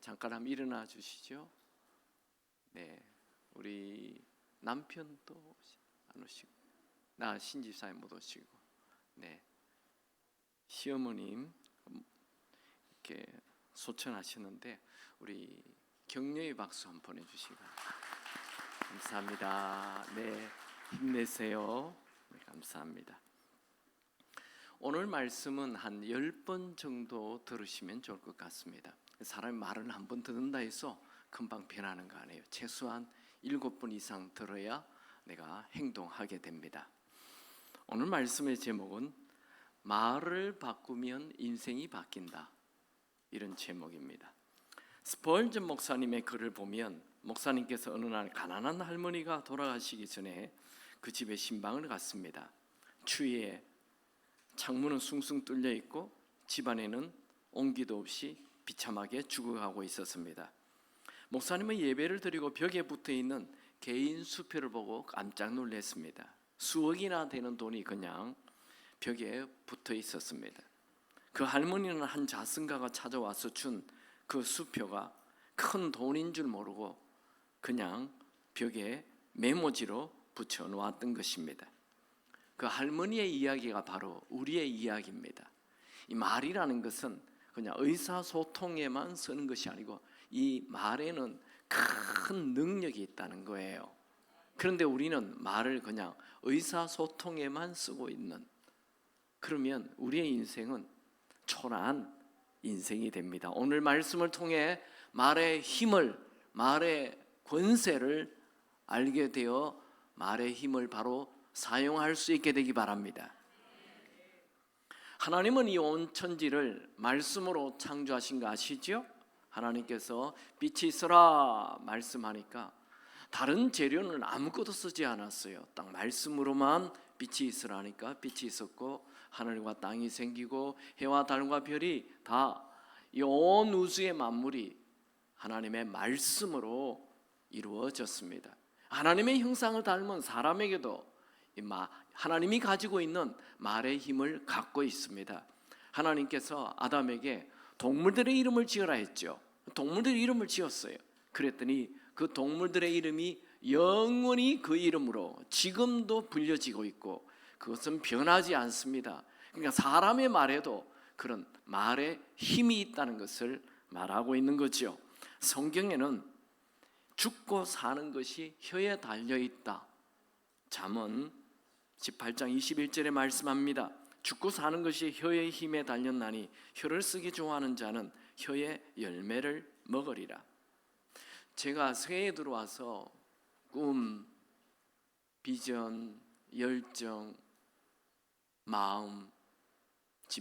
잠깐 한번 일어나 주시죠. 네, 우리 남편도 안 오시고, 나 신집사님 못 오시고, 네, 시어머님 이렇게 소천하시는데 우리 격려의 박수 한번 보내주시고 감사합니다. 네, 힘내세요. 네, 감사합니다. 오늘 말씀은 한 10번 정도 들으시면 좋을 것 같습니다. 사람이 말을 한 번 듣는다 해서 금방 변하는 거 아니에요. 최소한 7번 이상 들어야 내가 행동하게 됩니다. 오늘 말씀의 제목은 말을 바꾸면 인생이 바뀐다, 이런 제목입니다. 스펄전 목사님의 글을 보면 목사님께서 어느 날 가난한 할머니가 돌아가시기 전에 그 집에 신방을 갔습니다. 추위에 창문은 숭숭 뚫려 있고 집안에는 온기도 없이 비참하게 죽어가고 있었습니다. 목사님은 예배를 드리고 벽에 붙어있는 개인 수표를 보고 깜짝 놀랐습니다. 수억이나 되는 돈이 그냥 벽에 붙어 있었습니다. 그 할머니는 한 자선가가 찾아와서 준 그 수표가 큰 돈인 줄 모르고 그냥 벽에 메모지로 붙여 놓았던 것입니다. 그 할머니의 이야기가 바로 우리의 이야기입니다. 이 말이라는 것은 그냥 의사소통에만 쓰는 것이 아니고 이 말에는 큰 능력이 있다는 거예요. 그런데 우리는 말을 그냥 의사소통에만 쓰고 있는, 그러면 우리의 인생은 초라한 인생이 됩니다. 오늘 말씀을 통해 말의 힘을, 말의 권세를 알게 되어 말의 힘을 바로 사용할 수 있게 되기 바랍니다. 하나님은 이 온 천지를 말씀으로 창조하신 거 아시죠? 하나님께서 빛이 있어라 말씀하니까 다른 재료는 아무것도 쓰지 않았어요. 딱 말씀으로만 빛이 있으라니까 빛이 있었고, 하늘과 땅이 생기고 해와 달과 별이 다 이 온 우주의 만물이 하나님의 말씀으로 이루어졌습니다. 하나님의 형상을 닮은 사람에게도 하나님이 가지고 있는 말의 힘을 갖고 있습니다. 하나님께서 아담에게 동물들의 이름을 지으라 했죠. 동물들의 이름을 지었어요. 그랬더니 그 동물들의 이름이 영원히 그 이름으로 지금도 불려지고 있고 그것은 변하지 않습니다. 그러니까 사람의 말에도 그런 말에 힘이 있다는 것을 말하고 있는 거죠. 성경에는 죽고 사는 것이 혀에 달려있다. 잠언 18장 21절에 말씀합니다. 죽고 사는 것이 혀의 힘에 달렸나니 혀를 쓰기 좋아하는 자는 혀의 열매를 먹으리라. 제가 새해에 들어와서 꿈, 비전, 열정, 마음,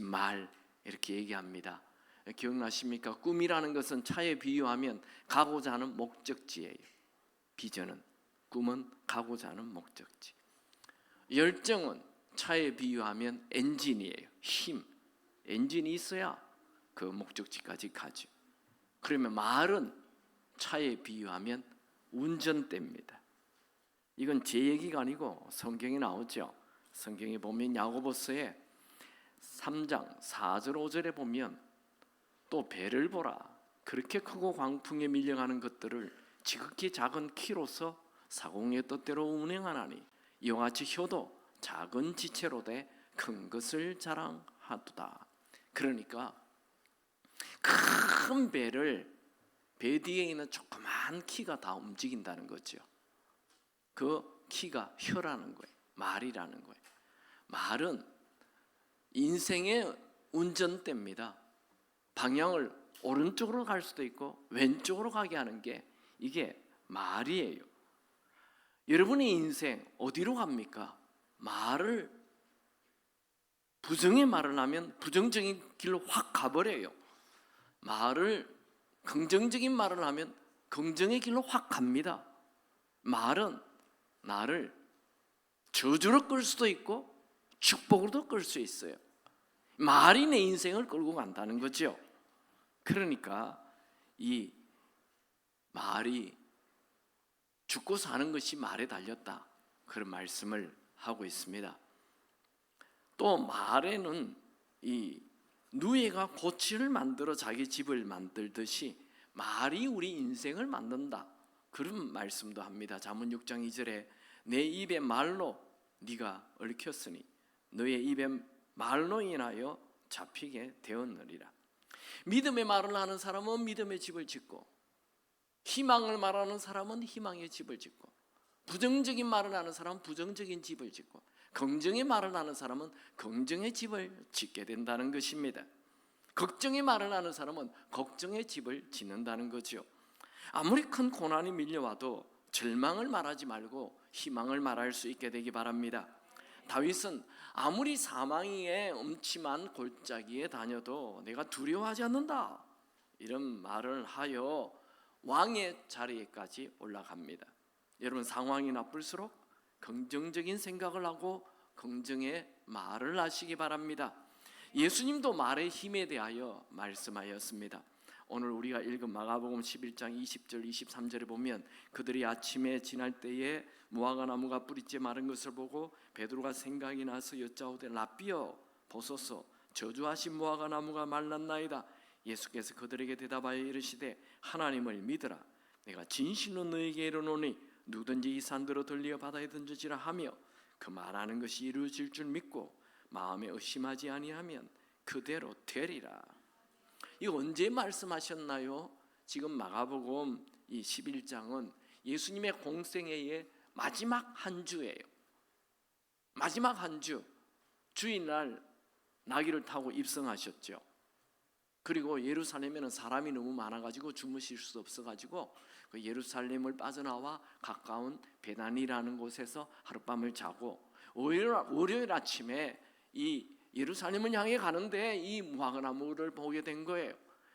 말 이렇게 얘기합니다. 기억나십니까? 꿈이라는 것은 차에 비유하면 가고자 하는 목적지예요. 비전은, 꿈은 가고자 하는 목적지. 열정은 차에 비유하면 엔진이에요. 힘. 엔진이 있어야 그 목적지까지 가죠. 그러면 말은 차에 비유하면 운전대입니다. 이건 제 얘기가 아니고 성경에 나오죠. 성경에 보면 야고보서에 3장 4절 5절에 보면 또 배를 보라. 그렇게 크고 광풍에 밀려가는 것들을 지극히 작은 키로서 사공의 뜻대로 운행하나니 이와 같이 혀도 작은 지체로 돼 큰 것을 자랑하도다. 그러니까 큰 배를 배 뒤에 있는 조그만 키가 다 움직인다는 거죠. 그 키가 혀라는 거예요. 말이라는 거예요. 말은 인생의 운전대입니다. 방향을 오른쪽으로 갈 수도 있고 왼쪽으로 가게 하는 게 이게 말이에요. 여러분의 인생 어디로 갑니까? 말을 부정의 말을 하면 부정적인 길로 확 가버려요. 말을 긍정적인 말을 하면 긍정의 길로 확 갑니다. 말은 나를 저주로 끌 수도 있고 축복으로도 끌 수 있어요. 말이 내 인생을 끌고 간다는 거죠. 그러니까 이 말이 죽고 사는 것이 말에 달렸다, 그런 말씀을 하고 있습니다. 또 말에는 이 누에가 고치를 만들어 자기 집을 만들듯이 말이 우리 인생을 만든다, 그런 말씀도 합니다. 잠언 6장 2절에 내 입의 말로 네가 얽혔으니 너의 입의 말로 인하여 잡히게 되었느니라. 믿음의 말을 하는 사람은 믿음의 집을 짓고, 희망을 말하는 사람은 희망의 집을 짓고, 부정적인 말을 하는 사람은 부정적인 집을 짓고, 긍정의 말을 하는 사람은 긍정의 집을 짓게 된다는 것입니다. 걱정의 말을 하는 사람은 걱정의 집을 짓는다는 거죠. 아무리 큰 고난이 밀려와도 절망을 말하지 말고 희망을 말할 수 있게 되기 바랍니다. 다윗은 아무리 사망의 음침한 골짜기에 다녀도 내가 두려워하지 않는다, 이런 말을 하여 왕의 자리에까지 올라갑니다. 여러분, 상황이 나쁠수록 긍정적인 생각을 하고 긍정의 말을 하시기 바랍니다. 예수님도 말의 힘에 대하여 말씀하였습니다. 오늘 우리가 읽은 마가복음 11장 20절 23절에 보면 그들이 아침에 지날 때에 무화과 나무가 뿌리째 마른 것을 보고 베드로가 생각이 나서 여짜오되 라삐여 보소서 저주하신 무화과 나무가 말랐나이다. 예수께서 그들에게 대답하여 이르시되 하나님을 믿으라. 내가 진실로 너에게 이르노니 누구든지 이 산들어 돌리어 바다에 던져지라 하며 그 말하는 것이 이루어질 줄 믿고 마음에 의심하지 아니하면 그대로 되리라. 이거 언제 말씀하셨나요? 지금 마가복음 이 11장은 예수님의 공생애의 마지막 한 주예요. 마지막 한 주, 주일날 나귀를 타고 입성하셨죠. 그리고 예루살렘에는 사람이 너무 많아가지고 주무실 수 없어가지고 그 예루살렘을 빠져나와 가까운 베단이라는 곳에서 하룻밤을 자고 월요일 아침에 이 예루살렘을 향해 가는데 이 무화과 나무를 보게 된 거예요.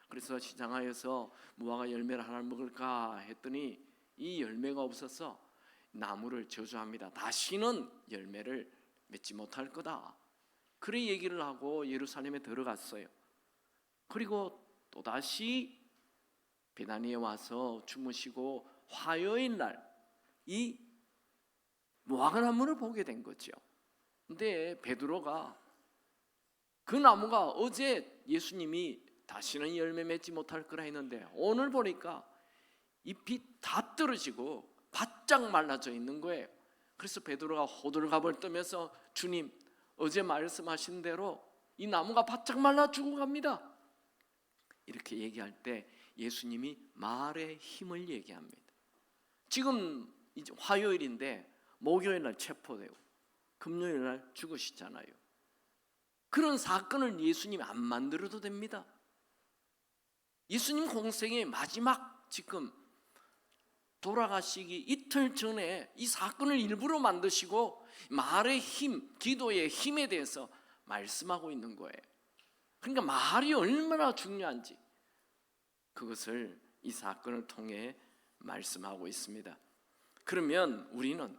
그래서 시장하여서 무화과 열매를 하나 먹을까 했더니 이 열매가 없어서 나무를 저주합니다. 다시는 열매를 맺지 못할 거다. 그래 얘기를 하고 예루살렘에 들어갔어요. 그리고 또다시 베다니에 와서 주무시고 화요일 날 이 무화과 나무를 보게 된 거죠. 근데 베드로가 그 나무가 어제 예수님이 다시는 열매 맺지 못할 거라 했는데 오늘 보니까 잎이 다 떨어지고 바짝 말라져 있는 거예요. 그래서 베드로가 호들갑을 떨면서 주님, 어제 말씀하신 대로 이 나무가 바짝 말라 죽어갑니다. 이렇게 얘기할 때 예수님이 말의 힘을 얘기합니다. 지금 이제 화요일인데 목요일 날 체포되고 금요일 날 죽으시잖아요. 그런 사건을 예수님이 안 만들어도 됩니다. 예수님 공생의 마지막 지금 돌아가시기 이틀 전에 이 사건을 일부러 만드시고 말의 힘, 기도의 힘에 대해서 말씀하고 있는 거예요. 그러니까 말이 얼마나 중요한지 그것을 이 사건을 통해 말씀하고 있습니다. 그러면 우리는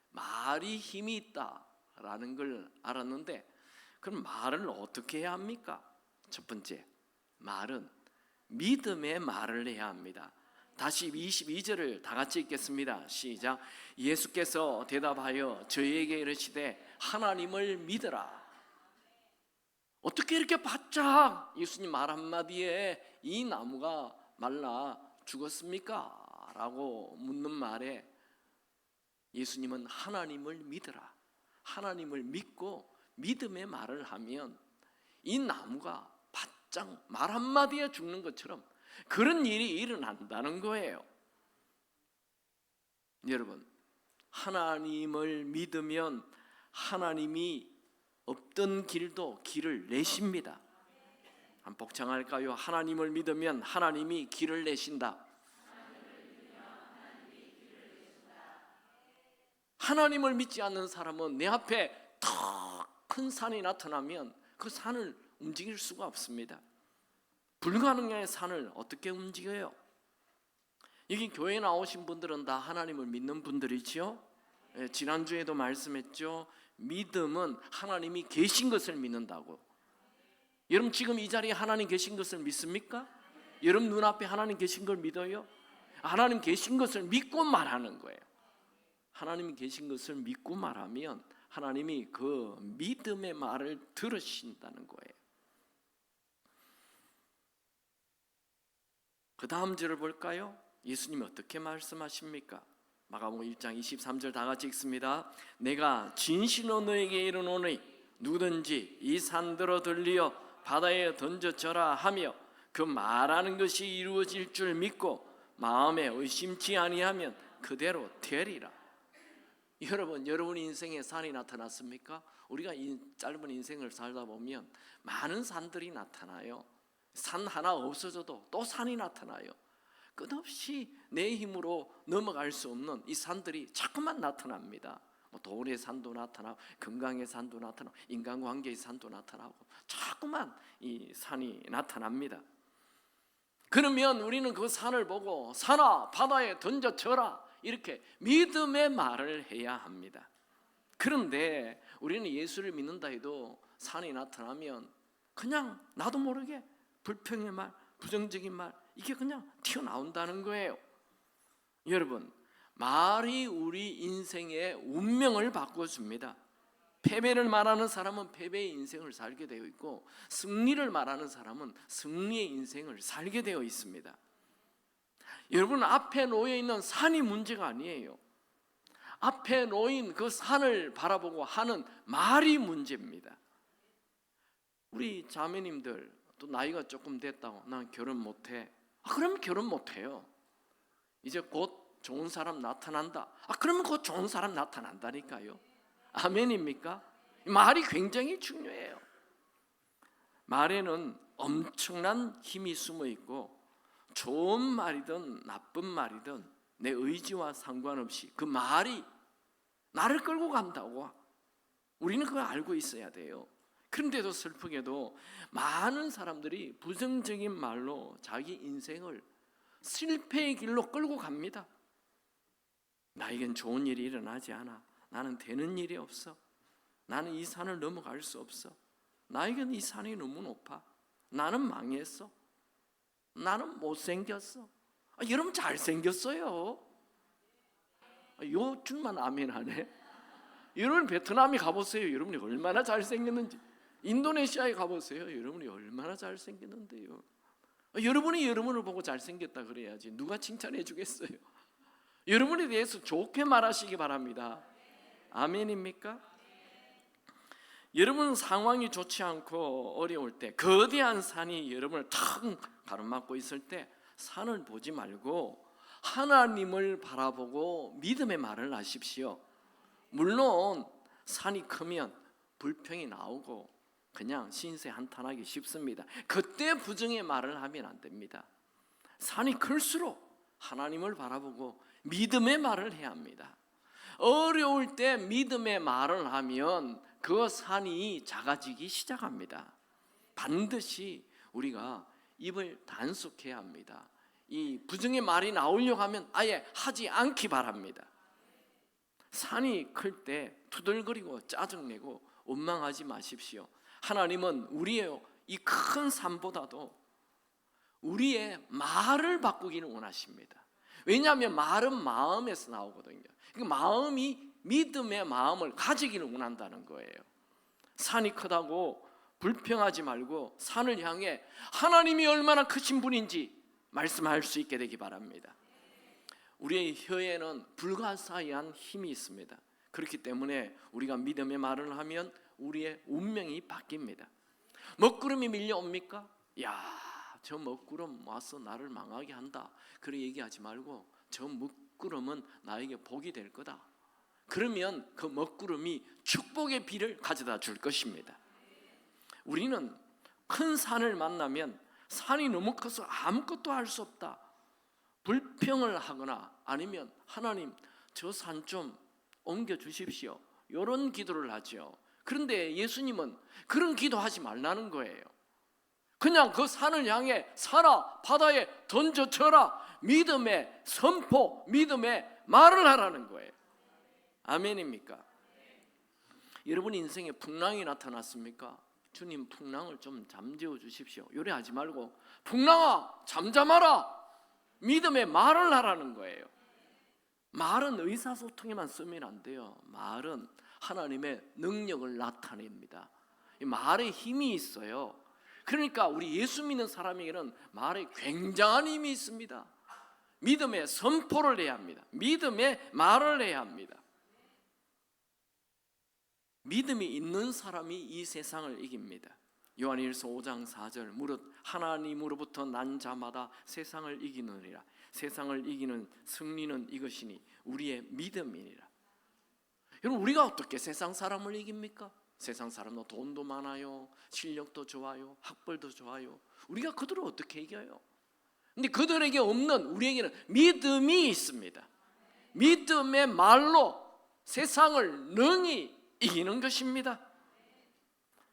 말이 힘이 있다라는 걸 알았는데 그럼 말을 어떻게 해야 합니까? 첫 번째, 말은 믿음의 말을 해야 합니다. 다시 22절을 다 같이 읽겠습니다. 시작. 예수께서 대답하여 저희에게 이르시되 하나님을 믿으라. 어떻게 이렇게 바짝 예수님 말 한마디에 이 나무가 말라 죽었습니까? 라고 묻는 말에 예수님은 하나님을 믿으라. 하나님을 믿고 믿음의 말을 하면 이 나무가 바짝 말 한마디에 죽는 것처럼 그런 일이 일어난다는 거예요. 여러분, 하나님을 믿으면 하나님이 없던 길도 길을 내십니다. 한번 복창할까요? 하나님을 믿으면 하나님이 길을 내신다. 하나님을 믿지 않는 사람은 내 앞에 더 큰 산이 나타나면 그 산을 움직일 수가 없습니다. 불가능한 산을 어떻게 움직여요? 여기 교회에 나오신 분들은 다 하나님을 믿는 분들이죠. 지난주에도 말씀했죠. 믿음은 하나님이 계신 것을 믿는다고. 여러분 지금 이 자리에 하나님 계신 것을 믿습니까? 여러분 눈앞에 하나님 계신 걸 믿어요? 하나님 계신 것을 믿고 말하는 거예요. 하나님이 계신 것을 믿고 말하면 하나님이 그 믿음의 말을 들으신다는 거예요. 그 다음 절을 볼까요? 예수님이 어떻게 말씀하십니까? 마가복음 1장 23절 다 같이 읽습니다. 내가 진실로 너에게 이르노니 누구든지 이 산들어 들리어 바다에 던져져라 하며 그 말하는 것이 이루어질 줄 믿고 마음에 의심치 아니하면 그대로 되리라. 여러분, 여러분 인생에 산이 나타났습니까? 우리가 이 짧은 인생을 살다 보면 많은 산들이 나타나요. 산 하나 없어져도 또 산이 나타나요. 끝없이 내 힘으로 넘어갈 수 없는 이 산들이 자꾸만 나타납니다. 돈의 산도 나타나고 건강의 산도 나타나고 인간관계의 산도 나타나고 자꾸만 이 산이 나타납니다. 그러면 우리는 그 산을 보고 산아 바다에 던져져라 이렇게 믿음의 말을 해야 합니다. 그런데 우리는 예수를 믿는다 해도 산이 나타나면 그냥 나도 모르게 불평의 말, 부정적인 말 이게 그냥 튀어나온다는 거예요. 여러분, 말이 우리 인생의 운명을 바꿔줍니다. 패배를 말하는 사람은 패배의 인생을 살게 되어 있고 승리를 말하는 사람은 승리의 인생을 살게 되어 있습니다. 여러분, 앞에 놓여 있는 산이 문제가 아니에요. 앞에 놓인 그 산을 바라보고 하는 말이 문제입니다. 우리 자매님들 또 나이가 조금 됐다고 난 결혼 못해. 그러면 결혼 못해요. 이제 곧 좋은 사람 나타난다. 그러면 곧 좋은 사람 나타난다니까요. 아멘입니까? 말이 굉장히 중요해요. 말에는 엄청난 힘이 숨어 있고 좋은 말이든 나쁜 말이든 내 의지와 상관없이 그 말이 나를 끌고 간다고 우리는 그걸 알고 있어야 돼요. 그런데도 슬프게도 많은 사람들이 부정적인 말로 자기 인생을 실패의 길로 끌고 갑니다. 나에겐 좋은 일이 일어나지 않아. 나는 되는 일이 없어. 나는 이 산을 넘어갈 수 없어. 나에겐 이 산이 너무 높아. 나는 망했어. 나는 못생겼어. 여러분 잘생겼어요. 요즘만 아멘하네. 여러분 베트남에 가보세요. 여러분이 얼마나 잘생겼는지. 인도네시아에 가보세요. 여러분이 얼마나 잘생겼는데요. 여러분이 여러분을 보고 잘생겼다 그래야지 누가 칭찬해 주겠어요. 여러분에 대해서 좋게 말하시기 바랍니다. 아멘입니까? 여러분 상황이 좋지 않고 어려울 때 거대한 산이 여러분을 탁 가로막고 있을 때 산을 보지 말고 하나님을 바라보고 믿음의 말을 하십시오. 물론 산이 크면 불평이 나오고 그냥 신세 한탄하기 쉽습니다. 그때 부정의 말을 하면 안 됩니다. 산이 클수록 하나님을 바라보고 믿음의 말을 해야 합니다. 어려울 때 믿음의 말을 하면 그 산이 작아지기 시작합니다. 반드시 우리가 입을 단속해야 합니다. 이 부정의 말이 나오려고 하면 아예 하지 않기 바랍니다. 산이 클 때 투덜거리고 짜증내고 원망하지 마십시오. 하나님은 우리의 이 큰 산보다도 우리의 말을 바꾸기를 원하십니다. 왜냐하면 말은 마음에서 나오거든요. 마음이 믿음의 마음을 가지기를 원한다는 거예요. 산이 크다고 불평하지 말고 산을 향해 하나님이 얼마나 크신 분인지 말씀할 수 있게 되기 바랍니다. 우리의 혀에는 불가사의한 힘이 있습니다. 그렇기 때문에 우리가 믿음의 말을 하면 우리의 운명이 바뀝니다. 먹구름이 밀려옵니까? 야, 저 먹구름 와서 나를 망하게 한다. 그렇게 얘기하지 말고 저 먹구름은 나에게 복이 될 거다. 그러면 그 먹구름이 축복의 비를 가져다 줄 것입니다. 우리는 큰 산을 만나면 산이 너무 커서 아무것도 할 수 없다. 불평을 하거나 아니면 하나님 저 산 좀 옮겨 주십시오. 이런 기도를 하죠. 그런데 예수님은 그런 기도하지 말라는 거예요. 그냥 그 산을 향해 산아 바다에 던져쳐라. 믿음의 선포, 믿음의 말을 하라는 거예요. 아멘입니까? 여러분 인생에 풍랑이 나타났습니까? 주님 풍랑을 좀 잠재워 주십시오. 요래하지 말고 풍랑아 잠잠하라. 믿음의 말을 하라는 거예요. 말은 의사소통에만 쓰면 안 돼요. 말은 하나님의 능력을 나타냅니다. 이 말에 힘이 있어요. 그러니까 우리 예수 믿는 사람에게는 말에 굉장한 힘이 있습니다. 믿음의 선포를 해야 합니다. 믿음의 말을 해야 합니다. 믿음이 있는 사람이 이 세상을 이깁니다. 요한일서 5장 4절 무릇 하나님으로부터 난 자마다 세상을 이기느니라. 세상을 이기는 승리는 이것이니 우리의 믿음이니라. 여러분, 우리가 어떻게 세상 사람을 이깁니까? 세상 사람도 돈도 많아요, 실력도 좋아요, 학벌도 좋아요. 우리가 그들을 어떻게 이겨요? 근데 그들에게 없는 우리에게는 믿음이 있습니다. 믿음의 말로 세상을 능히 이기는 것입니다.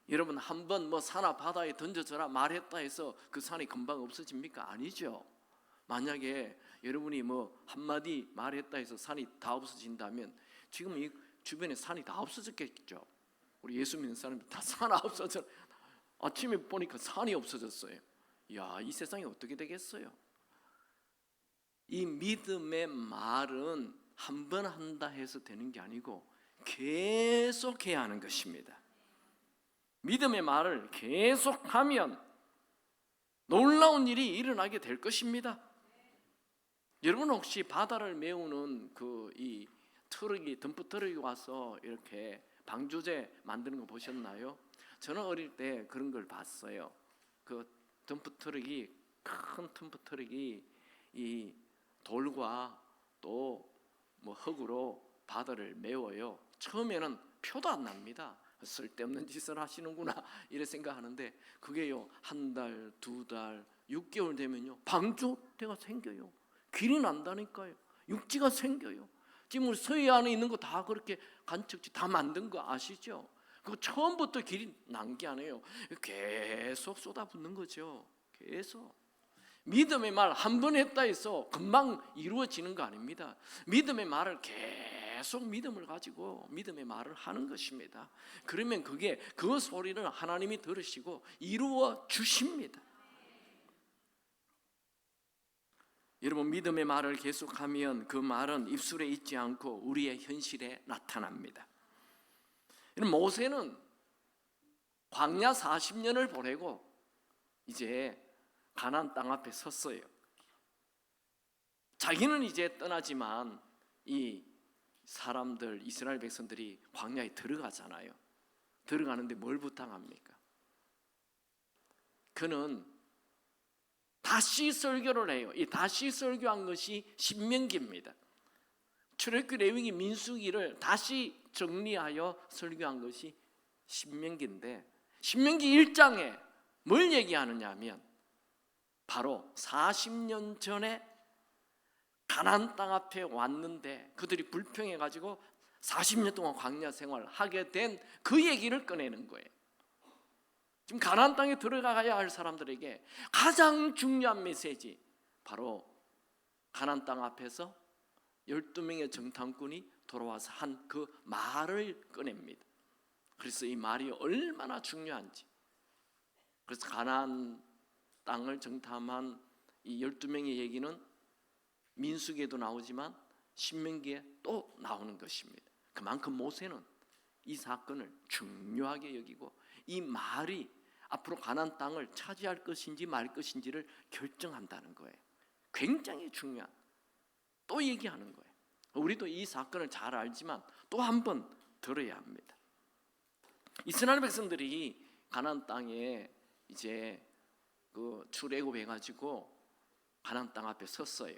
여러분, 한번 산하 바다에 던져져라 말했다 해서 그 산이 금방 없어집니까? 아니죠. 만약에 여러분이 한마디 말했다 해서 산이 다 없어진다면 지금 이 주변에 산이 다 없어졌겠죠. 우리 예수 믿는 사람들 다 산 없어져. 아침에 보니까 산이 없어졌어요. 야, 이 세상이 어떻게 되겠어요? 이 믿음의 말은 한 번 한다 해서 되는 게 아니고 계속 해야 하는 것입니다. 믿음의 말을 계속하면 놀라운 일이 일어나게 될 것입니다. 여러분, 혹시 바다를 메우는 이 트럭이, 덤프 트럭이 와서 이렇게 방조제 만드는 거 보셨나요? 저는 어릴 때 그런 걸 봤어요. 그 덤프 트럭이, 큰 덤프 트럭이 이 돌과 또 흙으로 바다를 메워요. 처음에는 표도 안 납니다. 쓸데없는 짓을 하시는구나 이래 생각하는데 그게요, 한 달, 두 달, 6개월 되면요 방조대가 생겨요. 길이 난다니까요. 육지가 생겨요. 지금 우리 서해안에 있는 거 다 그렇게 간척지 다 만든 거 아시죠? 그거 처음부터 길이 난 게 아니에요. 계속 쏟아붓는 거죠. 계속. 믿음의 말 한 번 했다 해서 금방 이루어지는 거 아닙니다. 믿음의 말을 계속 믿음을 가지고 믿음의 말을 하는 것입니다. 그러면 그 소리를 하나님이 들으시고 이루어 주십니다. 여러분, 믿음의 말을 계속하면 그 말은 입술에 있지 않고 우리의 현실에 나타납니다. 모세는 광야 40년을 보내고 이제 가나안 땅 앞에 섰어요. 자기는 이제 떠나지만 이 사람들, 이스라엘 백성들이 광야에 들어가잖아요. 들어가는데 뭘 부탁합니까? 그는 다시 설교를 해요. 이 다시 설교한 것이 신명기입니다. 출애굽기, 레위기, 민수기를 다시 정리하여 설교한 것이 신명기인데, 신명기 1장에 뭘 얘기하느냐 하면 바로 40년 전에 가나안 땅 앞에 왔는데 그들이 불평해가지고 40년 동안 광야 생활을 하게 된 그 얘기를 꺼내는 거예요. 지금 가나안 땅에 들어가야 할 사람들에게 가장 중요한 메시지, 바로 가나안 땅 앞에서 12명의 정탐꾼이 돌아와서 한 그 말을 꺼냅니다. 그래서 이 말이 얼마나 중요한지, 그래서 가나안 땅을 정탐한 이 12명의 얘기는 민수기에도 나오지만 신명기에 또 나오는 것입니다. 그만큼 모세는 이 사건을 중요하게 여기고 이 말이 앞으로 가나안 땅을 차지할 것인지 말 것인지를 결정한다는 거예요. 굉장히 중요한, 또 얘기하는 거예요. 우리도 이 사건을 잘 알지만 또 한 번 들어야 합니다. 이스라엘 백성들이 가나안 땅에 이제 그 출애굽해가지고 가나안 땅 앞에 섰어요.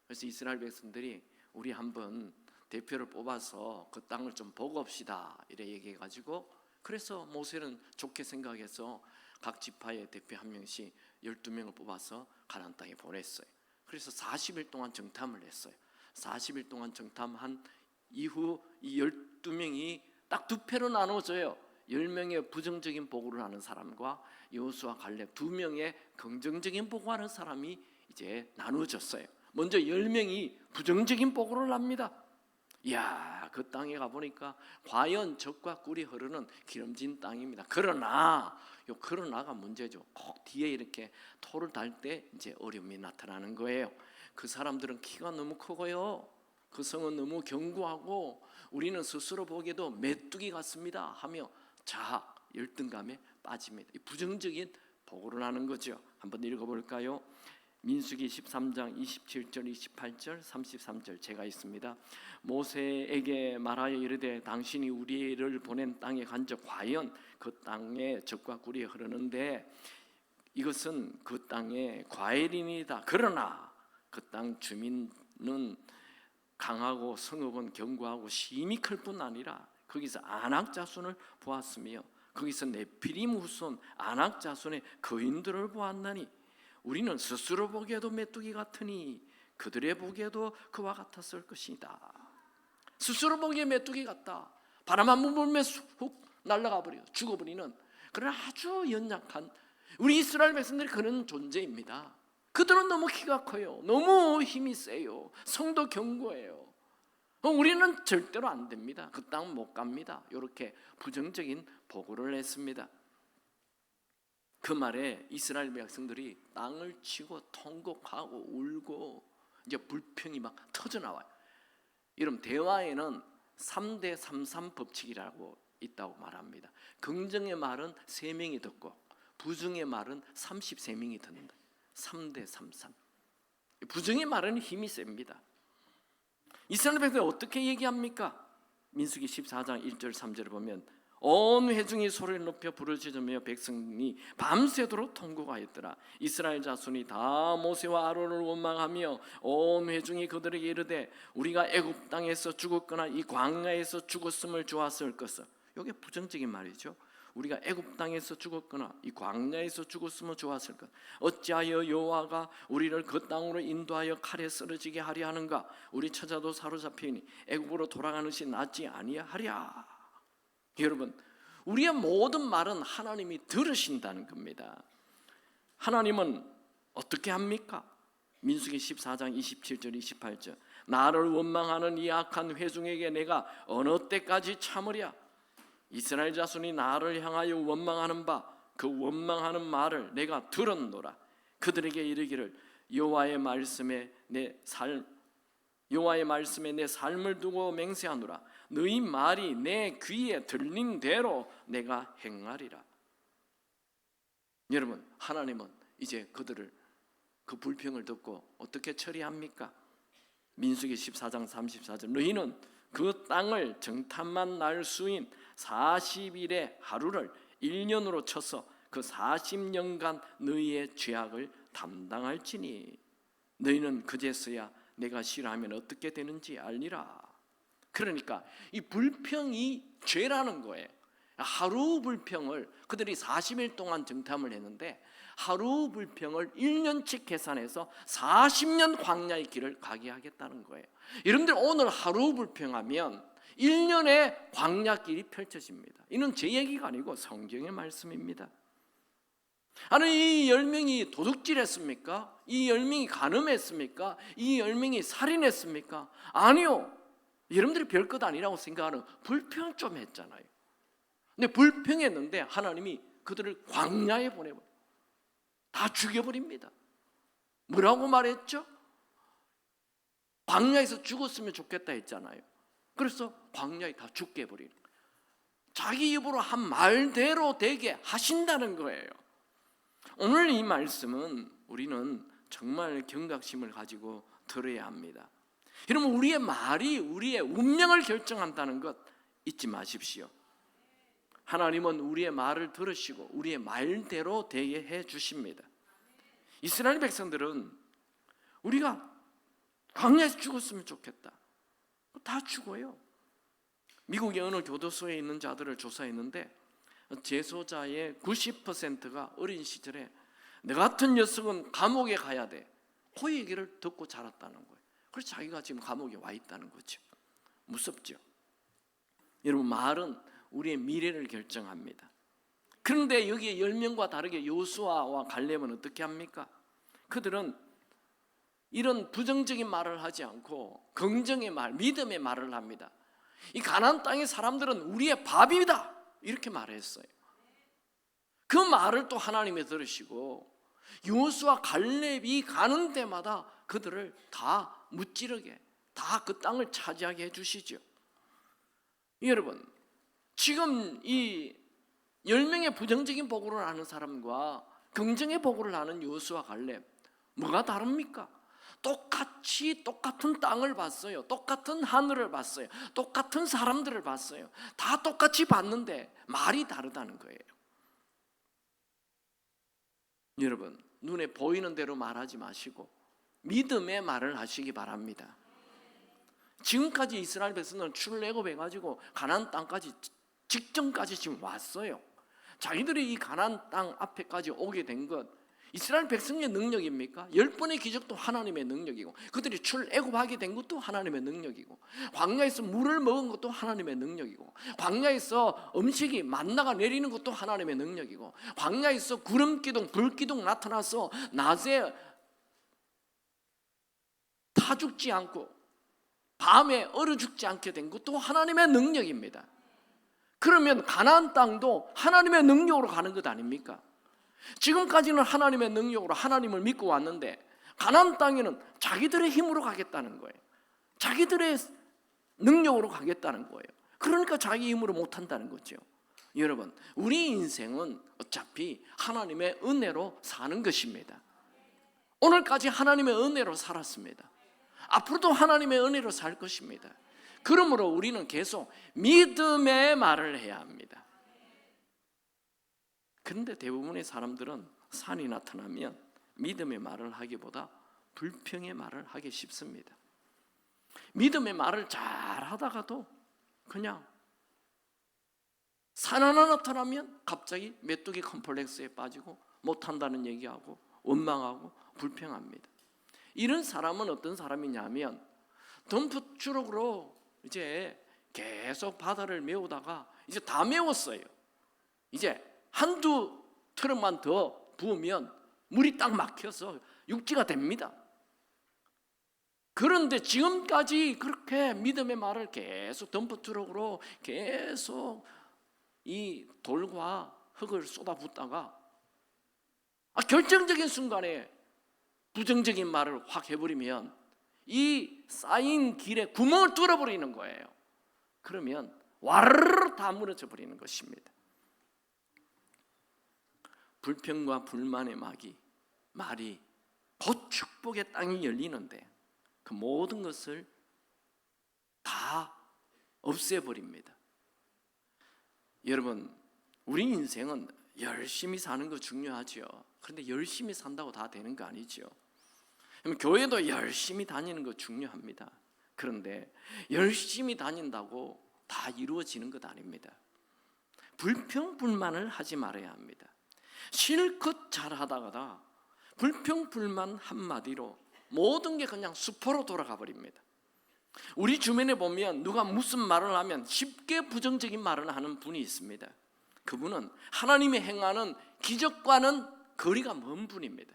그래서 이스라엘 백성들이 우리 한번 대표를 뽑아서 그 땅을 좀 보고 옵시다 이래 얘기해가지고, 그래서 모세는 좋게 생각해서 각 지파의 대표 한 명씩 12명을 뽑아서 가나안 땅에 보냈어요. 그래서 40일 동안 정탐을 했어요. 40일 동안 정탐한 이후 이 12명이 딱 두 패로 나눠져요. 10명의 부정적인 보고를 하는 사람과 여호수아 갈렙 2명의 긍정적인 보고하는 사람이 이제 나누어졌어요. 먼저 10명이 부정적인 보고를 합니다. 이야, 그 땅에 가보니까 과연 젖과 꿀이 흐르는 기름진 땅입니다. 그러나가 문제죠. 꼭 뒤에 이렇게 토를 달 때 이제 어려움이 나타나는 거예요. 그 사람들은 키가 너무 크고요, 그 성은 너무 견고하고 우리는 스스로 보기에도 메뚜기 같습니다 하며 자학 열등감에 빠집니다. 이 부정적인 보고를 하는 거죠. 한번 읽어볼까요? 민수기 13장 27절, 28절, 33절 제가 있습니다. 모세에게 말하여 이르되 당신이 우리를 보낸 땅에 간즉 과연 그 땅에 젖과 꿀이 흐르는데 이것은 그 땅의 과일이니이다. 그러나 그 땅 주민은 강하고 성읍은 견고하고 심히 클 뿐 아니라 거기서 아낙 자손을 보았으며 거기서 네피림 후손 아낙 자손의 거인들을 보았나니 우리는 스스로 보기에도 메뚜기 같으니 그들의 보기에도 그와 같았을 것이다. 스스로 보기에 메뚜기 같다. 바람 한 번 불면 훅 날아가 버려 죽어버리는 그런 아주 연약한 우리 이스라엘 백성들이 그런 존재입니다. 그들은 너무 키가 커요. 너무 힘이 세요. 성도 견고해요. 우리는 절대로 안 됩니다. 그 땅 못 갑니다. 이렇게 부정적인 보고를 했습니다. 그 말에 이스라엘 백성들이 땅을 치고 통곡하고 울고 이제 불평이 막 터져나와요. 이런 대화에는 3대 33 법칙이라고 있다고 말합니다. 긍정의 말은 3명이 듣고 부정의 말은 33명이 듣는다. 3대 33. 부정의 말은 힘이 셉니다. 이스라엘 백성이 어떻게 얘기합니까? 민수기 14장 1절 3절을 보면 온 회중이 소리를 높여 부르짖으며 백성이 밤새도록 통곡하였더라. 이스라엘 자손이 다 모세와 아론을 원망하며 온 회중이 그들에게 이르되 우리가 애굽 땅에서 죽었거나 이 광야에서 죽었음을 좋았을 것을. 이게 부정적인 말이죠. 우리가 애굽 땅에서 죽었거나 이 광야에서 죽었으면 좋았을 것. 어찌하여 여호와가 우리를 그 땅으로 인도하여 칼에 쓰러지게 하려 하는가? 우리 처자도 사로잡히니 애굽으로 돌아가는 것이 낫지 아니하랴. 여러분, 우리의 모든 말은 하나님이 들으신다는 겁니다. 하나님은 어떻게 합니까? 민수기 14장 27절 28절 나를 원망하는 이 악한 회중에게 내가 어느 때까지 참으랴? 이스라엘 자손이 나를 향하여 원망하는 바 그 원망하는 말을 내가 들었노라. 그들에게 이르기를 여호와의 말씀에 내 삶을 두고 맹세하노라. 너희 말이 내 귀에 들린 대로 내가 행하리라. 여러분, 하나님은 이제 그들을 그 불평을 듣고 어떻게 처리합니까? 민수기 14장 34절 너희는 그 땅을 정탐만 날 수인 40일의 하루를 1년으로 쳐서 그 40년간 너희의 죄악을 담당할지니 너희는 그제서야 내가 싫어하면 어떻게 되는지 알리라. 그러니까 이 불평이 죄라는 거예요. 하루 불평을 그들이 40일 동안 정탐을 했는데 하루 불평을 1년치 계산해서 40년 광야의 길을 가게 하겠다는 거예요. 여러분들 오늘 하루 불평하면 1년의 광야길이 펼쳐집니다. 이는 제 얘기가 아니고 성경의 말씀입니다. 아니, 이 10명이 도둑질했습니까? 이 10명이 간음했습니까? 이 10명이 살인했습니까? 아니요. 여러분들이 별것 아니라고 생각하는 불평 좀 했잖아요. 근데 불평했는데 하나님이 그들을 광야에 보내버려요. 다 죽여버립니다. 뭐라고 말했죠? 광야에서 죽었으면 좋겠다 했잖아요. 그래서 광야에 다 죽게 해버리는 거예요. 자기 입으로 한 말대로 되게 하신다는 거예요. 오늘 이 말씀은 우리는 정말 경각심을 가지고 들어야 합니다. 여러분, 우리의 말이 우리의 운명을 결정한다는 것 잊지 마십시오. 하나님은 우리의 말을 들으시고 우리의 말대로 되게 해 주십니다. 이스라엘 백성들은 우리가 광야에서 죽었으면 좋겠다. 다 죽어요. 미국의 어느 교도소에 있는 자들을 조사했는데 재소자의 90%가 어린 시절에 내 같은 녀석은 감옥에 가야 돼. 그 얘기를 듣고 자랐다는 거예요. 그래서 자기가 지금 감옥에 와 있다는 거죠. 무섭죠. 여러분, 말은 우리의 미래를 결정합니다. 그런데 여기에 10명과 다르게 여호수아와 갈렙은 어떻게 합니까? 그들은 이런 부정적인 말을 하지 않고 긍정의 말, 믿음의 말을 합니다. 이 가나안 땅의 사람들은 우리의 밥이다 이렇게 말했어요. 그 말을 또 하나님이 들으시고 여호수아 갈렙이 가는 데마다 그들을 다 무찌르게 다 그 땅을 차지하게 해주시죠. 여러분, 지금 이 10명의 부정적인 보고를 하는 사람과 긍정의 보고를 하는 여호수아 갈렙, 뭐가 다릅니까? 똑같이 똑같은 땅을 봤어요. 똑같은 하늘을 봤어요. 똑같은 사람들을 봤어요. 다 똑같이 봤는데 말이 다르다는 거예요. 여러분, 눈에 보이는 대로 말하지 마시고 믿음의 말을 하시기 바랍니다. 지금까지 이스라엘 백성들은 출애굽해가지고 가나안 땅까지 직전까지 지금 왔어요. 자기들이 이 가나안 땅 앞에까지 오게 된 것, 이스라엘 백성의 능력입니까? 10번의 기적도 하나님의 능력이고, 그들이 출애굽하게 된 것도 하나님의 능력이고, 광야에서 물을 먹은 것도 하나님의 능력이고, 광야에서 음식이 만나가 내리는 것도 하나님의 능력이고, 광야에서 구름기둥 불기둥 나타나서 낮에 타 죽지 않고 밤에 얼어 죽지 않게 된 것도 하나님의 능력입니다. 그러면 가나안 땅도 하나님의 능력으로 가는 것 아닙니까? 지금까지는 하나님의 능력으로 하나님을 믿고 왔는데 가나안 땅에는 자기들의 힘으로 가겠다는 거예요. 자기들의 능력으로 가겠다는 거예요. 그러니까 자기 힘으로 못한다는 거죠. 여러분, 우리 인생은 어차피 하나님의 은혜로 사는 것입니다. 오늘까지 하나님의 은혜로 살았습니다. 앞으로도 하나님의 은혜로 살 것입니다. 그러므로 우리는 계속 믿음의 말을 해야 합니다. 그런데 대부분의 사람들은 산이 나타나면 믿음의 말을 하기보다 불평의 말을 하기 쉽습니다. 믿음의 말을 잘 하다가도 그냥 산 하나 나타나면 갑자기 메뚜기 컴플렉스에 빠지고 못한다는 얘기하고 원망하고 불평합니다. 이런 사람은 어떤 사람이냐면 덤프트럭으로 이제 계속 바다를 메우다가 이제 다 메웠어요. 이제 한두 트럭만 더 부으면 물이 딱 막혀서 육지가 됩니다. 그런데 지금까지 그렇게 믿음의 말을 계속 덤프트럭으로 계속 이 돌과 흙을 쏟아붓다가 결정적인 순간에 부정적인 말을 확 해버리면 이 쌓인 길에 구멍을 뚫어버리는 거예요. 그러면 와르르 다 무너져 버리는 것입니다. 불평과 불만의 말이 곧 축복의 땅이 열리는데 그 모든 것을 다 없애버립니다. 여러분, 우리 인생은 열심히 사는 거 중요하죠. 그런데 열심히 산다고 다 되는 거 아니죠. 교회도 열심히 다니는 거 중요합니다. 그런데 열심히 다닌다고 다 이루어지는 것 아닙니다. 불평불만을 하지 말아야 합니다. 실컷 잘하다가 불평불만 한마디로 모든 게 그냥 수포로 돌아가 버립니다. 우리 주변에 보면 누가 무슨 말을 하면 쉽게 부정적인 말을 하는 분이 있습니다. 그분은 하나님이 행하는 기적과는 거리가 먼 분입니다.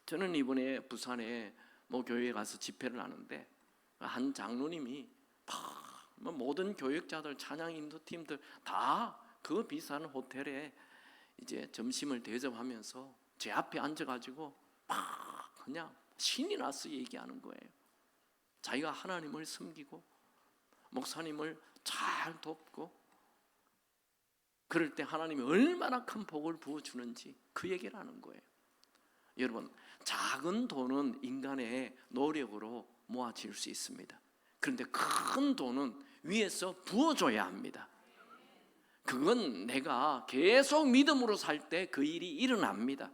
저는 이번에 부산에 교회에 가서 집회를 하는데 한 장로님이 모든 교역자들, 찬양 인도팀들 다 그 비싼 호텔에 이제 점심을 대접하면서 제 앞에 앉아가지고 그냥 신이 나서 얘기하는 거예요. 자기가 하나님을 섬기고 목사님을 잘 돕고 그럴 때 하나님이 얼마나 큰 복을 부어주는지 그 얘기를 하는 거예요. 여러분, 작은 돈은 인간의 노력으로 모아질 수 있습니다. 그런데 큰 돈은 위에서 부어줘야 합니다. 그건 내가 계속 믿음으로 살 때 그 일이 일어납니다.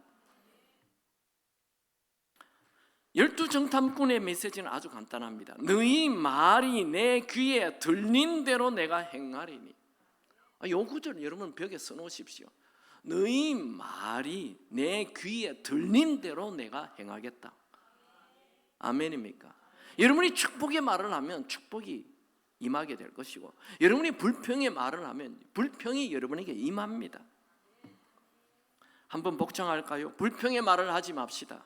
12정탐꾼의 메시지는 아주 간단합니다. 너희 말이 내 귀에 들린 대로 내가 행하리니. 이 구절 여러분 벽에 써놓으십시오. 너희 말이 내 귀에 들린 대로 내가 행하겠다. 아멘입니까? 여러분이 축복의 말을 하면 축복이 임하게 될 것이고, 여러분이 불평의 말을 하면 불평이 여러분에게 임합니다. 한번 복창할까요? 불평의 말을 하지 맙시다.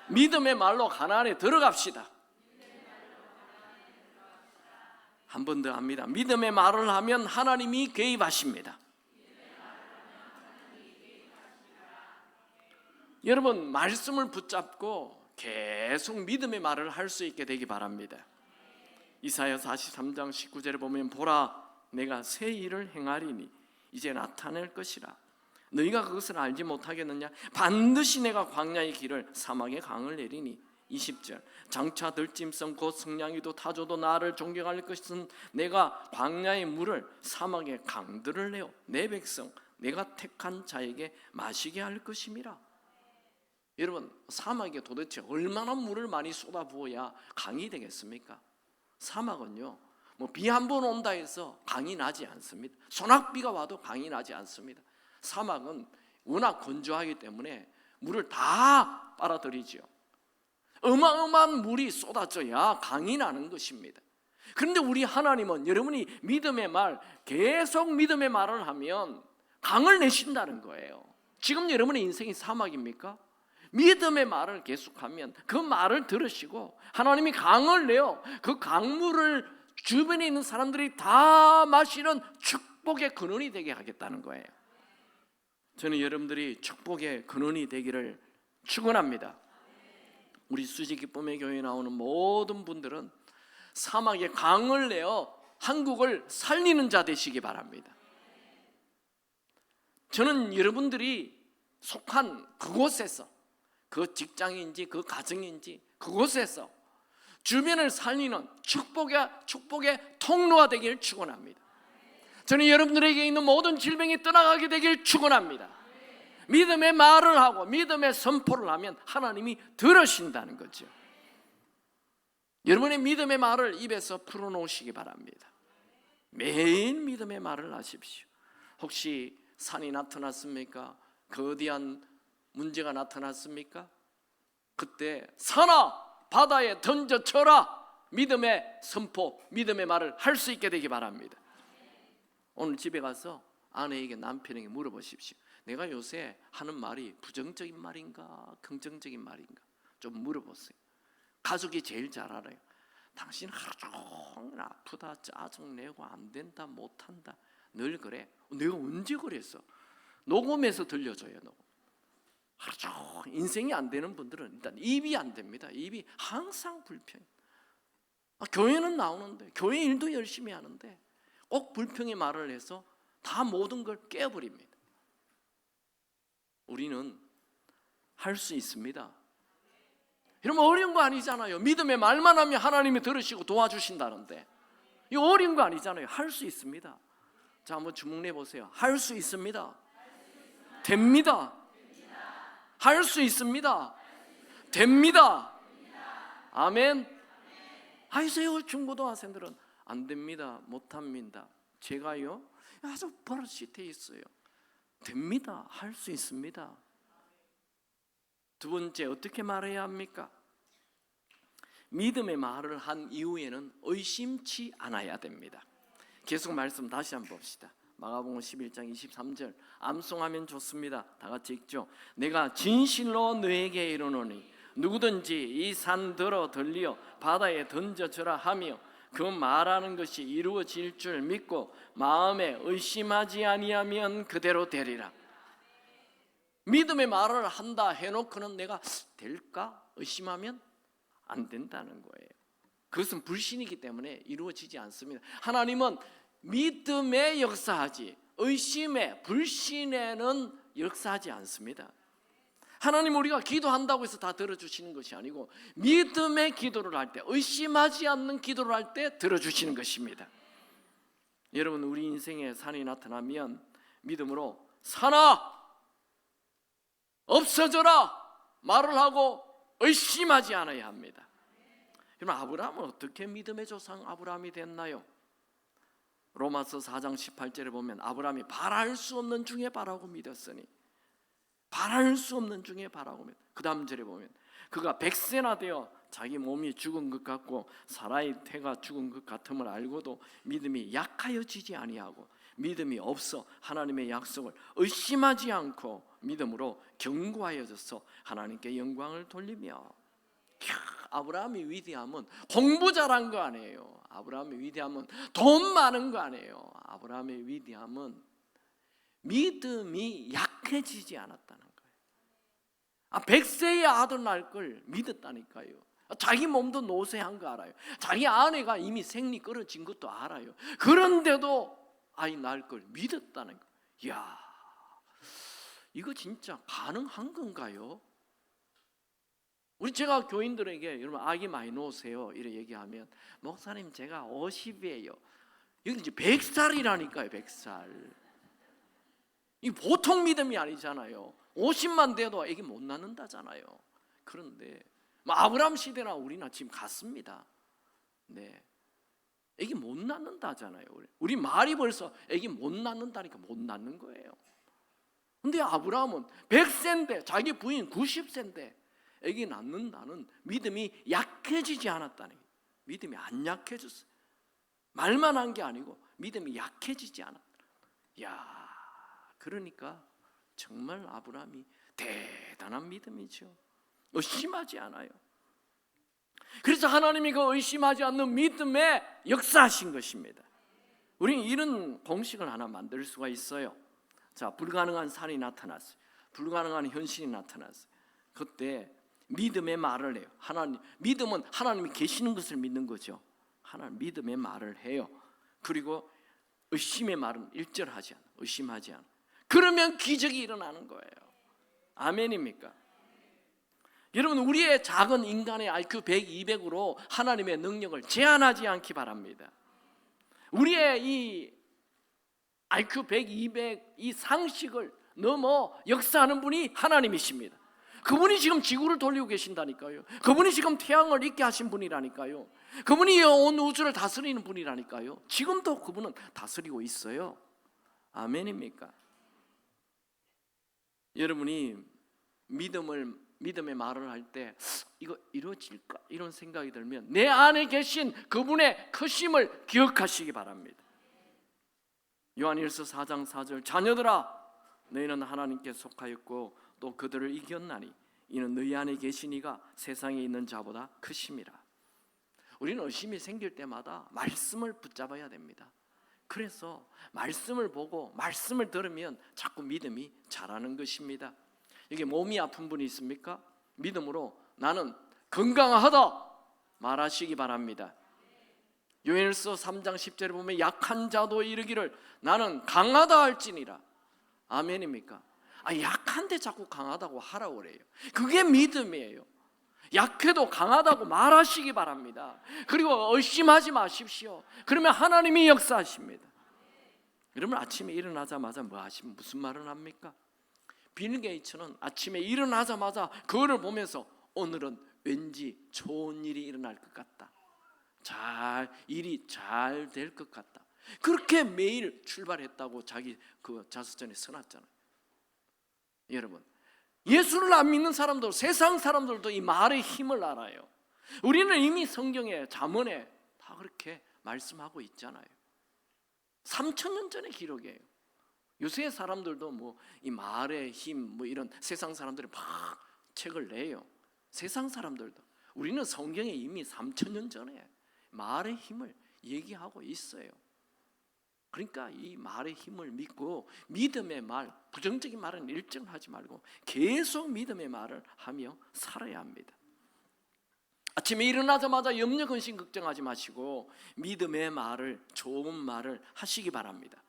믿음의 말로 가나안에 들어갑시다. 한 번 더 합니다. 믿음의 말을 하면 하나님이 개입하십니다. 여러분, 말씀을 붙잡고 계속 믿음의 말을 할 수 있게 되기 바랍니다. 이사야 43장 19절에 보면 보라, 내가 새 일을 행하리니 이제 나타낼 것이라. 너희가 그것을 알지 못하겠느냐? 반드시 내가 광야의 길을 사막의 강을 내리니. 20절 장차 들짐승 곧 승냥이도 타조도 나를 존경할 것은 내가 광야의 물을 사막의 강들을 내어 내 백성 내가 택한 자에게 마시게 할 것임이라. 여러분, 사막에 도대체 얼마나 물을 많이 쏟아부어야 강이 되겠습니까? 사막은요, 뭐 비 한 번 온다 해서 강이 나지 않습니다. 소낙비가 와도 강이 나지 않습니다. 사막은 워낙 건조하기 때문에 물을 다 빨아들이죠. 어마어마한 물이 쏟아져야 강이 나는 것입니다. 그런데 우리 하나님은 여러분이 믿음의 말, 계속 믿음의 말을 하면 강을 내신다는 거예요. 지금 여러분의 인생이 사막입니까? 믿음의 말을 계속하면 그 말을 들으시고 하나님이 강을 내어 그 강물을 주변에 있는 사람들이 다 마시는 축복의 근원이 되게 하겠다는 거예요. 저는 여러분들이 축복의 근원이 되기를 축원합니다. 우리 수지기쁨의 교회에 나오는 모든 분들은 사막에 강을 내어 한국을 살리는 자 되시기 바랍니다. 저는 여러분들이 속한 그곳에서, 그 직장인지 그 가정인지 그곳에서 주변을 살리는 축복의 통로가 되기를 축원합니다. 저는 여러분들에게 있는 모든 질병이 떠나가게 되기를 축원합니다. 믿음의 말을 하고 믿음의 선포를 하면 하나님이 들으신다는 거죠. 여러분의 믿음의 말을 입에서 풀어놓으시기 바랍니다. 매일 믿음의 말을 하십시오. 혹시 산이 나타났습니까? 거대한 문제가 나타났습니까? 그때 산아 바다에 던져쳐라, 믿음의 선포, 믿음의 말을 할 수 있게 되기 바랍니다. 오늘 집에 가서 아내에게, 남편에게 물어보십시오. 내가 요새 하는 말이 부정적인 말인가 긍정적인 말인가 좀 물어보세요. 가족이 제일 잘 알아요. 당신 하루 종일 아프다, 짜증내고 안 된다, 못한다, 늘 그래. 내가 언제 그랬어? 녹음해서 들려줘요. 녹음. 하루 종일 인생이 안 되는 분들은 일단 입이 안 됩니다. 입이 항상 불평. 교회는 나오는데, 교회 일도 열심히 하는데 꼭 불평의 말을 해서 다 모든 걸 깨버립니다. 우리는 할 수 있습니다. 이러면 어려운 거 아니잖아요. 믿음의 말만 하면 하나님이 들으시고 도와주신다는데 이거 어려운 거 아니잖아요. 할 수 있습니다. 자, 한번 주목해 보세요. 할 수 있습니다. 됩니다. 할 수 있습니다. 됩니다. 아멘. 하이세요. 중고등학생들은 안 됩니다, 못합니다. 제가요 아주 버릇이 돼 있어요. 됩니다. 할 수 있습니다. 두 번째, 어떻게 말해야 합니까? 믿음의 말을 한 이후에는 의심치 않아야 됩니다. 계속 말씀 다시 한번 봅시다. 마가복음 11장 23절 암송하면 좋습니다. 다 같이 읽죠. 내가 진실로 너에게 이르노니 누구든지 이 산 들어 들리어 바다에 던져주라 하며 그 말하는 것이 이루어질 줄 믿고 마음에 의심하지 아니하면 그대로 되리라. 믿음의 말을 한다 해놓고는 내가 될까 의심하면 안 된다는 거예요. 그것은 불신이기 때문에 이루어지지 않습니다. 하나님은 믿음에 역사하지 의심에, 불신에는 역사하지 않습니다. 하나님, 우리가 기도한다고 해서 다 들어주시는 것이 아니고 믿음의 기도를 할 때, 의심하지 않는 기도를 할 때 들어주시는 것입니다. 여러분, 우리 인생에 산이 나타나면 믿음으로 산아 없어져라 말을 하고 의심하지 않아야 합니다. 그럼 아브라함은 어떻게 믿음의 조상 아브라함이 됐나요? 로마서 4장 18절에 보면 아브라함이 바랄 수 없는 중에 바라고 믿었으니, 바랄 수 없는 중에 바라고 믿었. 그 다음 절에 보면 그가 100세나 되어 자기 몸이 죽은 것 같고 사라의 태가 죽은 것 같음을 알고도 믿음이 약하여지지 아니하고 믿음이 없어 하나님의 약속을 의심하지 않고 믿음으로 견고하여져서 하나님께 영광을 돌리며. 아브라함의 위대함은 공부 잘한 거 아니에요. 아브라함의 위대함은 돈 많은 거 아니에요. 아브라함의 위대함은 믿음이 약해지지 않았다는 거예요. 100세의 아들 낳을 걸 믿었다니까요. 자기 몸도 노쇠한 거 알아요. 자기 아내가 이미 생리 끊어진 것도 알아요. 그런데도 아이 낳을 걸 믿었다는 거예요. 이야, 이거 진짜 가능한 건가요? 제가 교인들에게 여러분 아기 많이 놓으세요 이렇게 얘기하면 목사님 제가 50이에요. 여기 이제 100살이라니까요. 100살. 이 보통 믿음이 아니잖아요. 50만 돼도 아기 못 낳는다잖아요. 그런데 아브라함 시대나 우리나 지금 같습니다. 네, 아기 못 낳는다잖아요. 우리 말이 벌써 아기 못 낳는다니까 못 낳는 거예요. 근데 아브라함은 100세인데 자기 부인 90세인데 아기 낳는다는 믿음이 약해지지 않았다는 거예요. 믿음이 안 약해졌어요. 말만 한 게 아니고 믿음이 약해지지 않았다. 야, 그러니까 정말 아브라함이 대단한 믿음이죠. 의심하지 않아요. 그래서 하나님이 그 의심하지 않는 믿음에 역사하신 것입니다. 우리는 이런 공식을 하나 만들 수가 있어요. 자, 불가능한 산이 나타났어요. 불가능한 현실이 나타났어요. 그때 믿음의 말을 해요. 믿음은 하나님이 계시는 것을 믿는 거죠. 하나님 믿음의 말을 해요. 그리고 의심의 말은 일절하지 않아. 의심하지 않아. 그러면 기적이 일어나는 거예요. 아멘입니까? 여러분, 우리의 작은 인간의 IQ 100, 200으로 하나님의 능력을 제한하지 않기 바랍니다. 우리의 이 IQ 100, 200 이 상식을 넘어 역사하는 분이 하나님이십니다. 그분이 지금 지구를 돌리고 계신다니까요. 그분이 지금 태양을 있게 하신 분이라니까요. 그분이 온 우주를 다스리는 분이라니까요. 지금도 그분은 다스리고 있어요. 아멘입니까? 여러분이 믿음의 말을 할 때 이거 이루어질까? 이런 생각이 들면 내 안에 계신 그분의 크심을 기억하시기 바랍니다. 요한일서 4장 4절 자녀들아 너희는 하나님께 속하였고 또 그들을 이겼나니 이는 너희 안에 계신 이가 세상에 있는 자보다 크심이라. 우리는 의심이 생길 때마다 말씀을 붙잡아야 됩니다. 그래서 말씀을 보고 말씀을 들으면 자꾸 믿음이 자라는 것입니다. 이게 몸이 아픈 분이 있습니까? 믿음으로 나는 건강하다 말하시기 바랍니다. 요엘서 3장 10절에 보면 약한 자도 이르기를 나는 강하다 할지니라. 아멘입니까? 약한데 자꾸 강하다고 하라고 그래요. 그게 믿음이에요. 약해도 강하다고 말하시기 바랍니다. 그리고 의심하지 마십시오. 그러면 하나님이 역사하십니다. 여러분 아침에 일어나자마자 무슨 말을 합니까? 빌 게이츠는 아침에 일어나자마자 그거를 보면서 오늘은 왠지 좋은 일이 일어날 것 같다. 일이 잘 될 것 같다. 그렇게 매일 출발했다고 자기 그 자서전에 써놨잖아요. 여러분, 예수를 안 믿는 사람도 세상 사람들도 이 말의 힘을 알아요. 우리는 이미 성경에 잠언에 다 그렇게 말씀하고 있잖아요. 3000년 전의 기록이에요. 요새 사람들도 이 말의 힘 이런 세상 사람들이 막 책을 내요. 세상 사람들도. 우리는 성경에 이미 3000년 전에 말의 힘을 얘기하고 있어요. 그러니까 이 말의 힘을 믿고 믿음의 말, 부정적인 말은 일정하지 말고 계속 믿음의 말을 하며 살아야 합니다. 아침에 일어나자마자 염려, 근심, 걱정하지 마시고 믿음의 말을, 좋은 말을 하시기 바랍니다.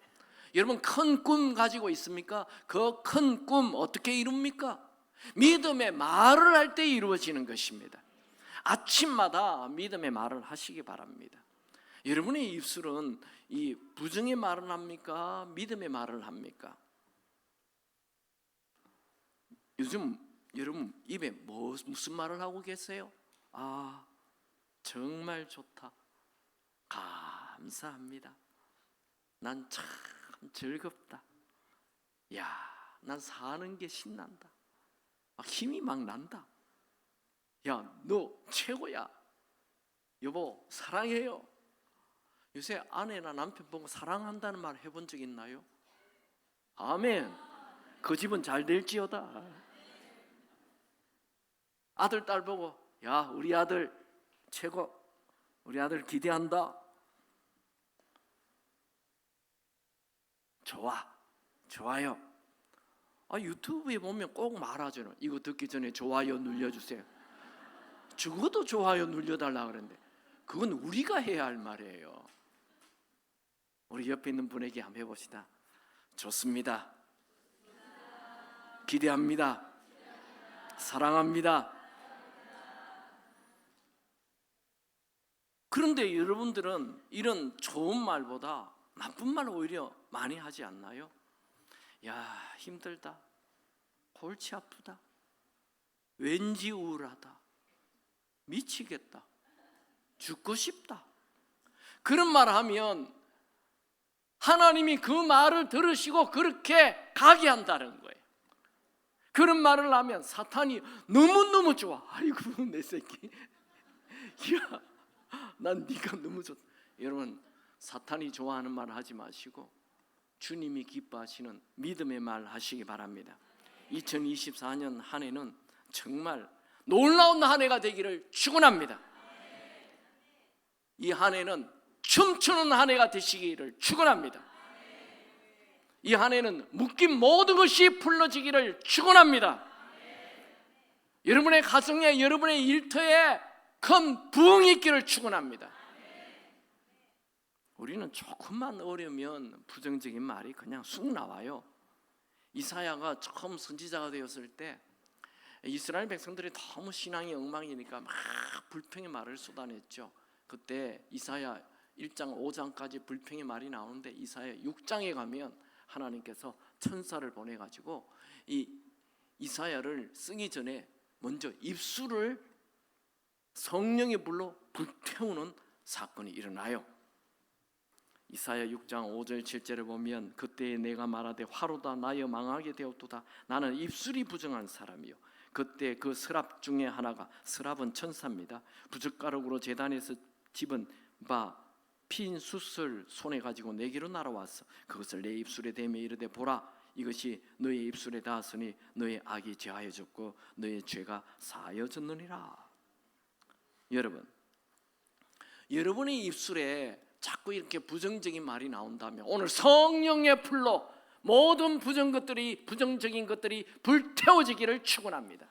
여러분 큰 꿈 가지고 있습니까? 그 큰 꿈 어떻게 이룹니까? 믿음의 말을 할 때 이루어지는 것입니다. 아침마다 믿음의 말을 하시기 바랍니다. 여러분의 입술은 이 부정의 말을 합니까? 믿음의 말을 합니까? 요즘 여러분 입에 무슨 말을 하고 계세요? 정말 좋다. 감사합니다. 난 참 즐겁다. 난 사는 게 신난다. 힘이 막 난다. 너 최고야. 여보 사랑해요. 요새 아내나 남편 보고 사랑한다는 말 해본 적 있나요? 아멘. 그 집은 잘 될지어다. 아들 딸 보고 우리 아들 최고, 우리 아들 기대한다. 좋아요. 유튜브에 보면 꼭 말하잖아요. 이거 듣기 전에 좋아요 눌러주세요. 죽어도 좋아요 눌러달라 그러는데 그건 우리가 해야 할 말이에요. 우리 옆에 있는 분에게 한번 해봅시다. 좋습니다. 기대합니다. 사랑합니다. 그런데 여러분들은 이런 좋은 말보다 나쁜 말 오히려 많이 하지 않나요? 야, 힘들다, 골치 아프다, 왠지 우울하다, 미치겠다, 죽고 싶다, 그런 말 하면 하나님이 그 말을 들으시고 그렇게 가게 한다는 거예요. 그런 말을 하면 사탄이 너무너무 좋아. 아이고 내 새끼, 야, 난 네가 너무 좋다. 여러분, 사탄이 좋아하는 말 하지 마시고 주님이 기뻐하시는 믿음의 말 하시기 바랍니다. 2024년 한 해는 정말 놀라운 한 해가 되기를 축원합니다. 이 한 해는 춤추는 한 해가 되시기를 축원합니다. 이 한 해는 묶인 모든 것이 풀어지기를 축원합니다. 여러분의 가정에, 여러분의 일터에 큰 부흥이 있기를 축원합니다. 우리는 조금만 어려면 부정적인 말이 그냥 쑥 나와요. 이사야가 처음 선지자가 되었을 때 이스라엘 백성들이 너무 신앙이 엉망이니까 막 불평의 말을 쏟아냈죠. 그때 이사야 1장 5장까지 불평의 말이 나오는데 이사야 6장에 가면 하나님께서 천사를 보내가지고 이 이사야를 쓰기 전에 먼저 입술을 성령의 불로 불태우는 사건이 일어나요. 이사야 6장 5절 7절을 보면 그때에 내가 말하되 화로다 나여 망하게 되었도다. 나는 입술이 부정한 사람이요. 그때 그 스랍 중에 하나가, 스랍은 천사입니다, 부젓가락으로 제단에서 집은 바 핀 숯을 손에 가지고 내게로 날아왔어. 그것을 내 입술에 대며 이르되 보라, 이것이 너의 입술에 닿았으니 너의 악이 제하여졌고 너의 죄가 사하여졌느니라. 여러분, 여러분의 입술에 자꾸 이렇게 부정적인 말이 나온다면 오늘 성령의 불로 모든 부정적인 것들이 불태워지기를 축원합니다.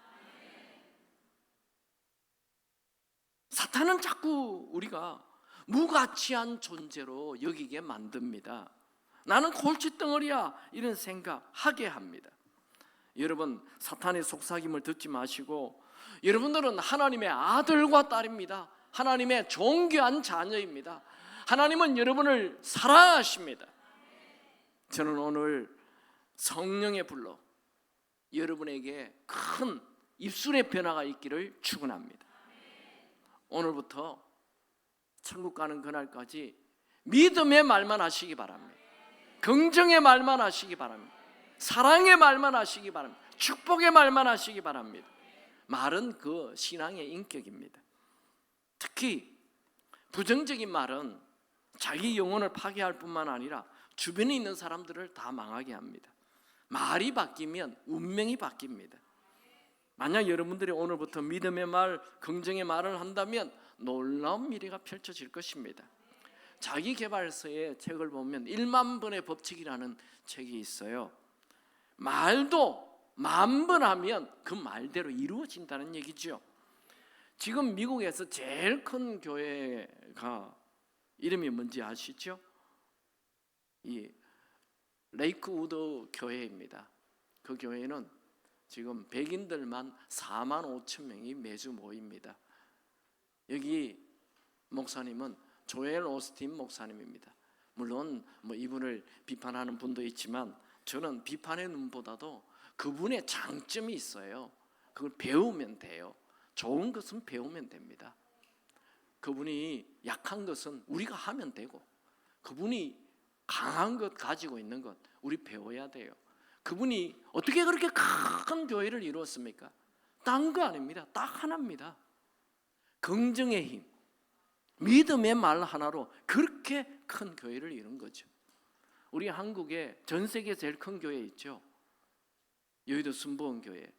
사탄은 자꾸 우리가 무가치한 존재로 여기게 만듭니다. 나는 골칫덩어리야, 이런 생각하게 합니다. 여러분, 사탄의 속삭임을 듣지 마시고 여러분들은 하나님의 아들과 딸입니다. 하나님의 존귀한 자녀입니다. 하나님은 여러분을 사랑하십니다. 저는 오늘 성령의 불로 여러분에게 큰 입술의 변화가 있기를 축원합니다. 오늘부터 천국 가는 그날까지 믿음의 말만 하시기 바랍니다. 긍정의 말만 하시기 바랍니다. 사랑의 말만 하시기 바랍니다. 축복의 말만 하시기 바랍니다. 말은 그 신앙의 인격입니다. 특히 부정적인 말은 자기 영혼을 파괴할 뿐만 아니라 주변에 있는 사람들을 다 망하게 합니다. 말이 바뀌면 운명이 바뀝니다. 만약 여러분들이 오늘부터 믿음의 말, 긍정의 말을 한다면 놀라운 미래가 펼쳐질 것입니다. 자기계발서의 책을 보면 1만 번의 법칙이라는 책이 있어요. 말도 10,000번 하면 그 말대로 이루어진다는 얘기죠. 지금 미국에서 제일 큰 교회가 이름이 뭔지 아시죠? 이 레이크우드 교회입니다. 그 교회는 지금 백인들만 45,000명이 매주 모입니다. 여기 목사님은 조엘 오스틴 목사님입니다. 물론 이분을 비판하는 분도 있지만 저는 비판의 눈보다도 그분의 장점이 있어요. 그걸 배우면 돼요. 좋은 것은 배우면 됩니다. 그분이 약한 것은 우리가 하면 되고, 그분이 강한 것, 가지고 있는 것 우리 배워야 돼요. 그분이 어떻게 그렇게 큰 교회를 이루었습니까? 딴 거 아닙니다. 딱 하나입니다. 긍정의 힘, 믿음의 말 하나로 그렇게 큰 교회를 이룬 거죠. 우리 한국에 전 세계 제일 큰 교회 있죠. 여의도 순복음 교회.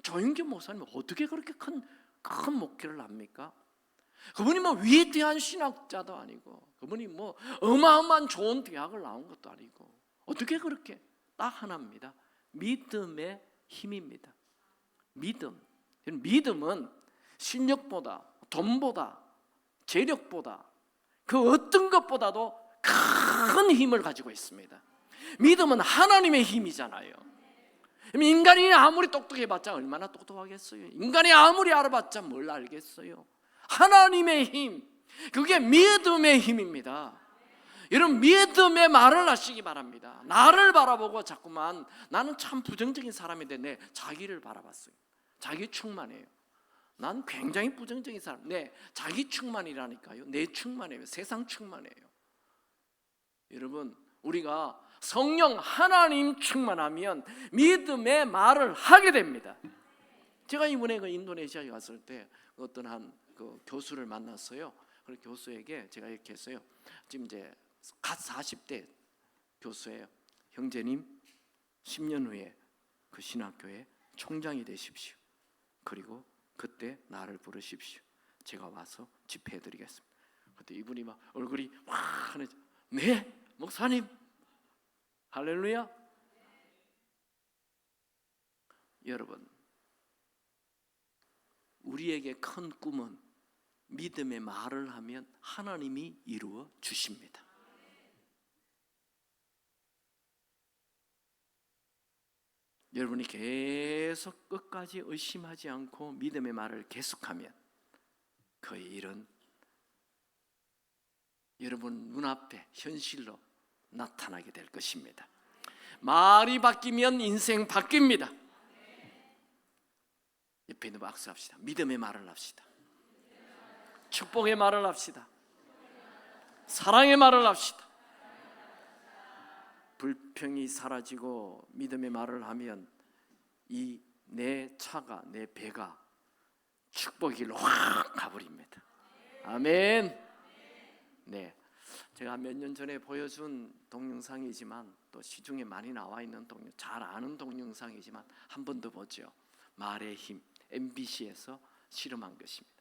조윤규 목사님은 어떻게 그렇게 큰 목회를 합니까? 그분이 위대한 신학자도 아니고, 그분이 어마어마한 좋은 대학을 나온 것도 아니고, 어떻게 그렇게 딱 하나입니다. 믿음의 힘입니다. 믿음은 실력보다, 돈보다, 재력보다, 그 어떤 것보다도 큰 힘을 가지고 있습니다. 믿음은 하나님의 힘이잖아요. 인간이 아무리 똑똑해봤자 얼마나 똑똑하겠어요? 인간이 아무리 알아봤자 뭘 알겠어요? 하나님의 힘, 그게 믿음의 힘입니다. 여러분, 믿음의 말을 하시기 바랍니다. 나를 바라보고 자꾸만 나는 참 부정적인 사람인데 내 자기를 바라봤어요. 자기 충만해요. 난 굉장히 부정적인 사람. 자기 충만이라니까요. 내 충만해요. 세상 충만해요. 여러분, 우리가 성령 하나님 충만하면 믿음의 말을 하게 됩니다. 제가 이번에 인도네시아에 갔을 때 어떤 한 교수를 만났어요. 그 교수에게 제가 이렇게 했어요. 지금 이제 갓 40대 교수예요. 형제님, 10년 후에 그 신학교의 총장이 되십시오. 그리고 그때 나를 부르십시오. 제가 와서 집회해드리겠습니다. 그때 이분이 막 얼굴이 확 하네. 네, 목사님. 할렐루야. 여러분, 우리에게 큰 꿈은 믿음의 말을 하면 하나님이 이루어 주십니다. 여러분이 계속 끝까지 의심하지 않고 믿음의 말을 계속하면 그 일은 여러분 눈앞에 현실로 나타나게 될 것입니다. 말이 바뀌면 인생 바뀝니다. 옆에 있는 박수합시다. 믿음의 말을 합시다. 축복의 말을 합시다. 사랑의 말을 합시다. 불평이 사라지고 믿음의 말을 하면 이 내 차가, 내 배가 축복의 길로 확 가버립니다. 아멘. 네, 제가 몇 년 전에 보여준 동영상이지만 또 시중에 많이 나와 있는 잘 아는 동영상이지만 한 번 더 보죠. 말의 힘, MBC에서 실험한 것입니다.